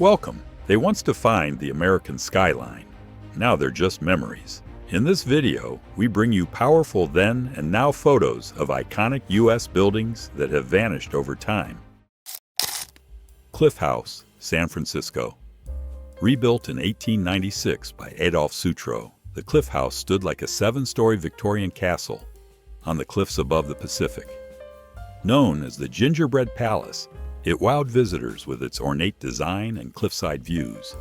Welcome. They once defined the American skyline. Now they're just memories. In this video, we bring you powerful then and now photos of iconic U.S. buildings that have vanished over time. Cliff House, San Francisco. Rebuilt in 1896 by Adolph Sutro, the Cliff House stood like a 7-story Victorian castle on the cliffs above the Pacific. Known as the Gingerbread Palace, it wowed visitors with its ornate design and cliffside views.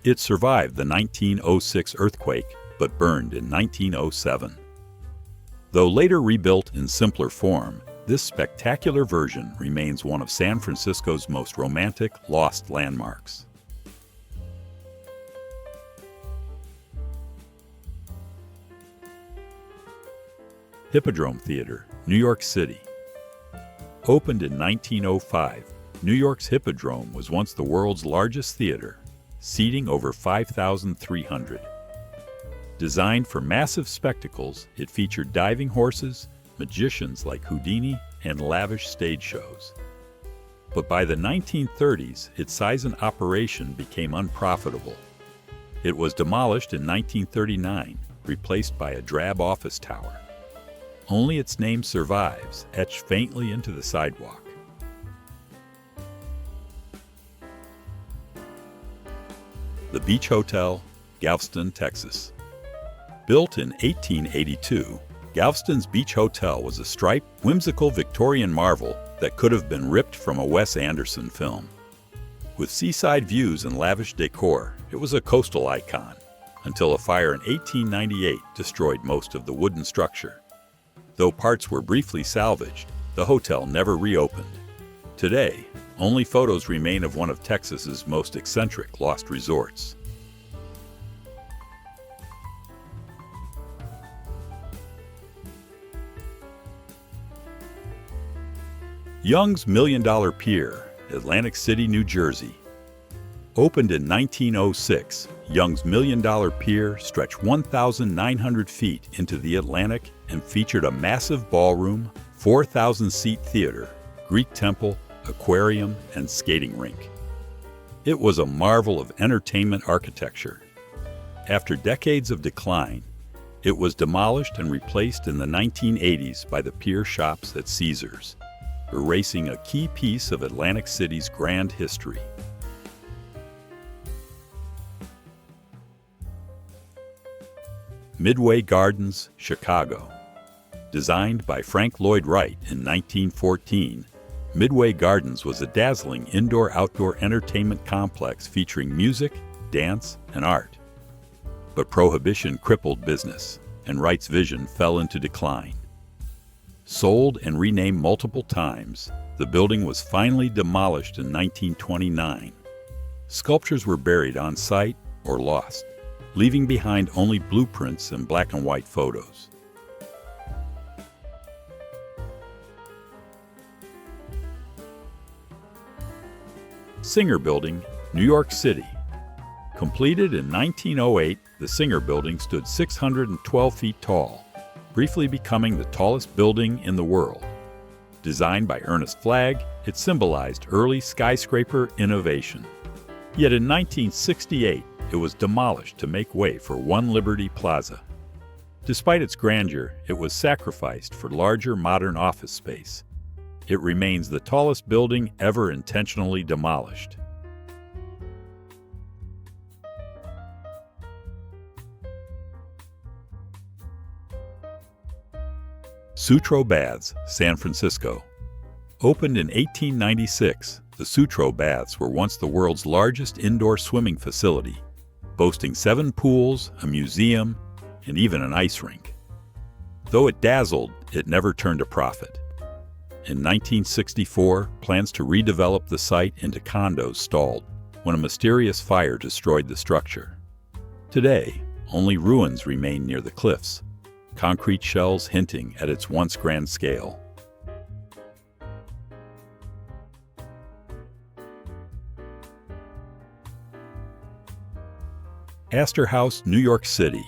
It survived the 1906 earthquake, but burned in 1907. Though later rebuilt in simpler form, this spectacular version remains one of San Francisco's most romantic, lost landmarks. Hippodrome Theater, New York City. Opened in 1905, New York's Hippodrome was once the world's largest theater, seating over 5,300. Designed for massive spectacles, it featured diving horses, magicians like Houdini, and lavish stage shows. But by the 1930s, its size and operation became unprofitable. It was demolished in 1939, replaced by a drab office tower. Only its name survives, etched faintly into the sidewalk. The Beach Hotel, Galveston, Texas. Built in 1882, Galveston's Beach Hotel was a striped, whimsical Victorian marvel that could have been ripped from a Wes Anderson film. With seaside views and lavish decor, it was a coastal icon, until a fire in 1898 destroyed most of the wooden structure. Though parts were briefly salvaged, the hotel never reopened. Today, only photos remain of one of Texas's most eccentric lost resorts. Young's $1 Million Pier, Atlantic City, New Jersey. Opened in 1906, Young's $1 Million Pier stretched 1,900 feet into the Atlantic and featured a massive ballroom, 4,000-seat theater, Greek temple, aquarium, and skating rink. It was a marvel of entertainment architecture. After decades of decline, it was demolished and replaced in the 1980s by the Pier shops at Caesars, erasing a key piece of Atlantic City's grand history. Midway Gardens, Chicago. Designed by Frank Lloyd Wright in 1914, Midway Gardens was a dazzling indoor-outdoor entertainment complex featuring music, dance, and art. But Prohibition crippled business, and Wright's vision fell into decline. Sold and renamed multiple times, the building was finally demolished in 1929. Sculptures were buried on site or lost, leaving behind only blueprints and black and white photos. Singer Building, New York City. Completed in 1908, the Singer Building stood 612 feet tall, briefly becoming the tallest building in the world. Designed by Ernest Flagg, it symbolized early skyscraper innovation. Yet in 1968, it was demolished to make way for One Liberty Plaza. Despite its grandeur, it was sacrificed for larger modern office space. It remains the tallest building ever intentionally demolished. Sutro Baths, San Francisco. Opened in 1896, the Sutro Baths were once the world's largest indoor swimming facility, boasting 7 pools, a museum, and even an ice rink. Though it dazzled, it never turned a profit. In 1964, plans to redevelop the site into condos stalled when a mysterious fire destroyed the structure. Today, only ruins remain near the cliffs, concrete shells hinting at its once grand scale. Aster House, New York City.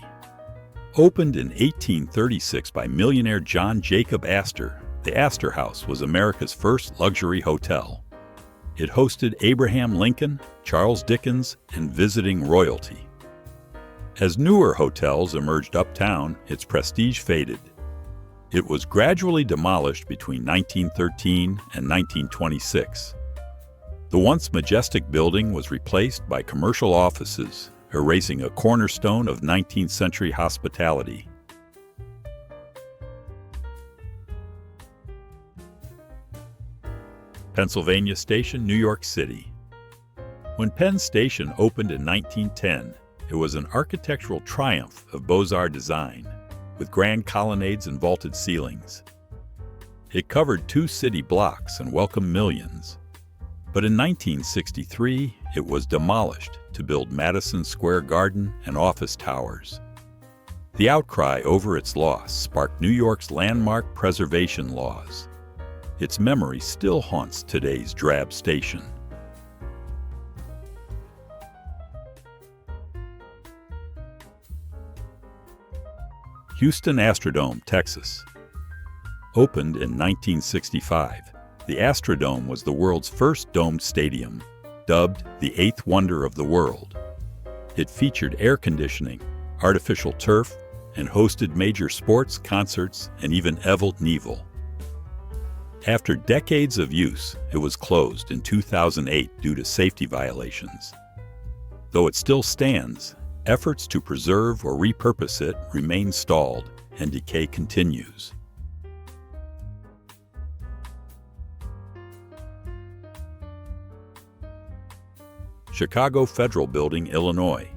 Opened in 1836 by millionaire John Jacob Aster, the Aster House was America's first luxury hotel. It hosted Abraham Lincoln, Charles Dickens, and visiting royalty. As newer hotels emerged uptown, its prestige faded. It was gradually demolished between 1913 and 1926. The once majestic building was replaced by commercial offices, erasing a cornerstone of 19th century hospitality. Pennsylvania Station, New York City. When Penn Station opened in 1910, it was an architectural triumph of Beaux-Arts design, with grand colonnades and vaulted ceilings. It covered 2 city blocks and welcomed millions. But in 1963, it was demolished to build Madison Square Garden and office towers. The outcry over its loss sparked New York's landmark preservation laws. Its memory still haunts today's drab station. Houston Astrodome, Texas. Opened in 1965, the Astrodome was the world's first domed stadium, dubbed the 8th wonder of the world. It featured air conditioning, artificial turf, and hosted major sports, concerts, and even Evel Knievel. After decades of use, it was closed in 2008 due to safety violations. Though it still stands, efforts to preserve or repurpose it remain stalled, and decay continues. Chicago Federal Building, Illinois.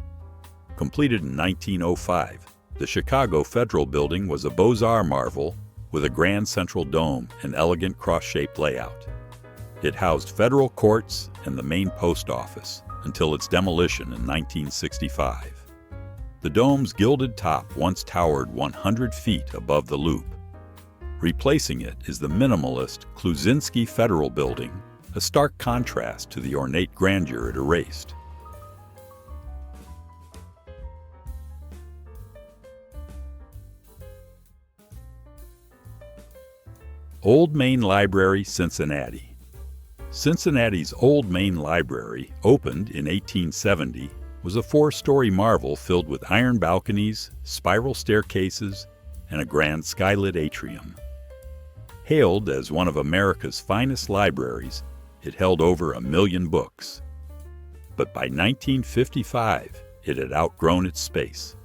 Completed in 1905, the Chicago Federal Building was a Beaux-Arts marvel with a grand central dome and elegant cross-shaped layout. It housed federal courts and the main post office until its demolition in 1965. The dome's gilded top once towered 100 feet above the loop. Replacing it is the minimalist Kluczynski Federal Building, a stark contrast to the ornate grandeur it erased. Old Main Library, Cincinnati. Cincinnati's Old Main Library, opened in 1870, was a 4-story marvel filled with iron balconies, spiral staircases, and a grand skylit atrium. Hailed as one of America's finest libraries, it held over 1 million books. But by 1955, it had outgrown its space.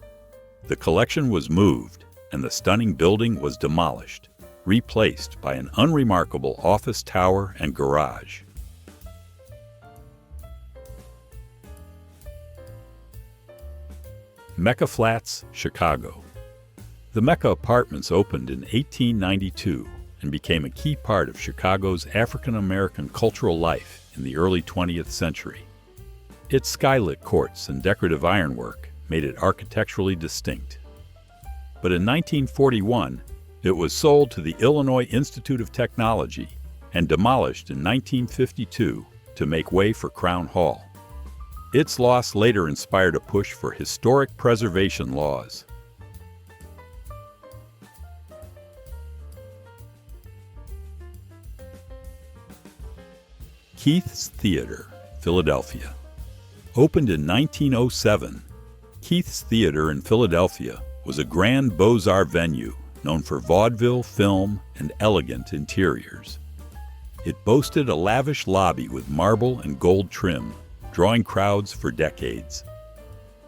The collection was moved, and the stunning building was demolished, replaced by an unremarkable office tower and garage. Mecca Flats, Chicago. The Mecca Apartments opened in 1892 and became a key part of Chicago's African-American cultural life in the early 20th century. Its skylit courts and decorative ironwork made it architecturally distinct. But in 1941, it was sold to the Illinois Institute of Technology and demolished in 1952 to make way for Crown Hall. Its loss later inspired a push for historic preservation laws. Keith's Theater, Philadelphia. Opened in 1907, Keith's Theater in Philadelphia was a grand Beaux-Arts venue known for vaudeville, film, and elegant interiors. It boasted a lavish lobby with marble and gold trim, drawing crowds for decades.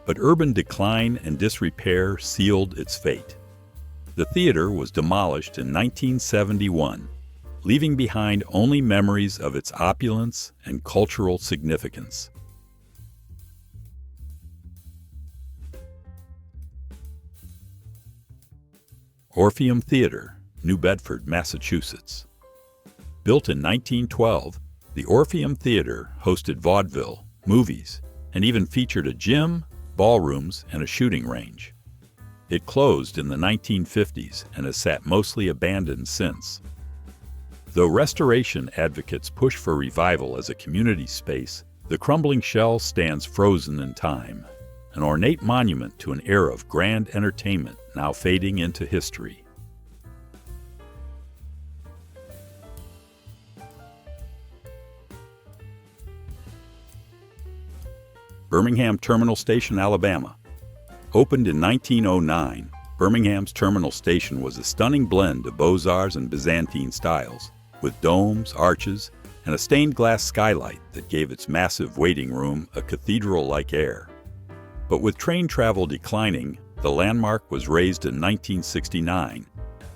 But urban decline and disrepair sealed its fate. The theater was demolished in 1971, leaving behind only memories of its opulence and cultural significance. Oreium Theater, New Bedford, Massachusetts. Built in 1912, the Oreium Theater hosted vaudeville, movies, and even featured a gym, ballrooms, and a shooting range. It closed in the 1950s and has sat mostly abandoned since. Though restoration advocates push for revival as a community space, the crumbling shell stands frozen in time, an ornate monument to an era of grand entertainment now fading into history. Birmingham Terminal Station, Alabama. Opened in 1909, Birmingham's Terminal Station was a stunning blend of Beaux-Arts and Byzantine styles, with domes, arches, and a stained glass skylight that gave its massive waiting room a cathedral-like air. But with train travel declining, the landmark was razed in 1969,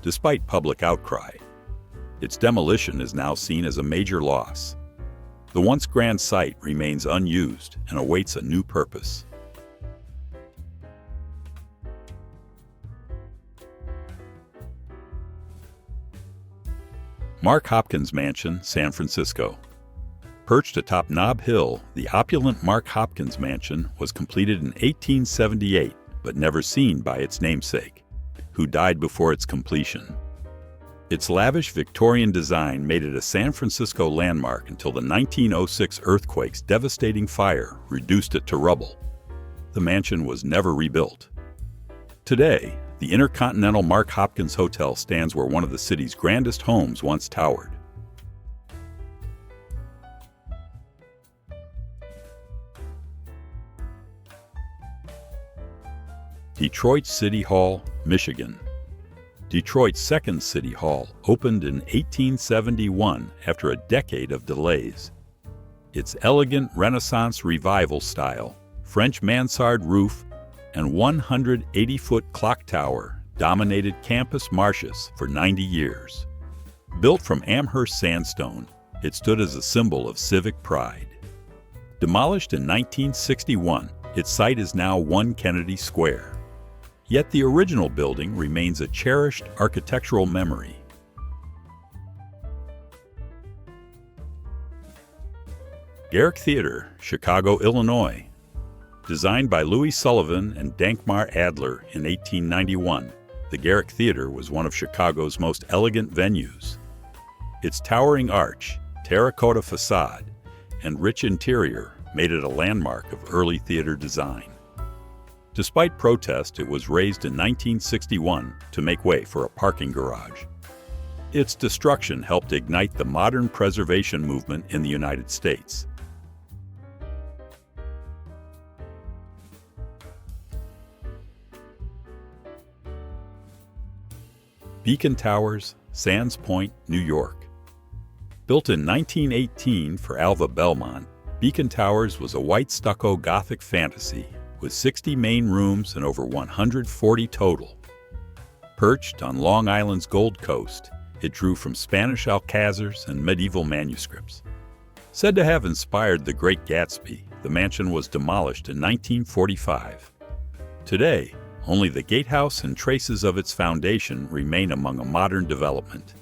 despite public outcry. Its demolition is now seen as a major loss. The once grand site remains unused and awaits a new purpose. Mark Hopkins Mansion, San Francisco. Perched atop Nob Hill, the opulent Mark Hopkins Mansion was completed in 1878, but never seen by its namesake, who died before its completion. Its lavish Victorian design made it a San Francisco landmark until the 1906 earthquake's devastating fire reduced it to rubble. The mansion was never rebuilt. Today, the Intercontinental Mark Hopkins Hotel stands where one of the city's grandest homes once towered. Detroit City Hall, Michigan. Detroit's second City Hall opened in 1871 after a decade of delays. Its elegant Renaissance Revival style, French mansard roof, and 180-foot clock tower dominated campus marshes for 90 years. Built from Amherst sandstone, it stood as a symbol of civic pride. Demolished in 1961, its site is now 1 Kennedy Square. Yet the original building remains a cherished architectural memory. Garrick Theater, Chicago, Illinois. Designed by Louis Sullivan and Dankmar Adler in 1891, the Garrick Theater was one of Chicago's most elegant venues. Its towering arch, terracotta facade, and rich interior made it a landmark of early theater design. Despite protest, it was razed in 1961 to make way for a parking garage. Its destruction helped ignite the modern preservation movement in the United States. Beacon Towers, Sands Point, New York. Built in 1918 for Alva Belmont, Beacon Towers was a white stucco Gothic fantasy with 60 main rooms and over 140 total. Perched on Long Island's Gold Coast, it drew from Spanish alcazars and medieval manuscripts. Said to have inspired The Great Gatsby, the mansion was demolished in 1945. Today, only the gatehouse and traces of its foundation remain among a modern development.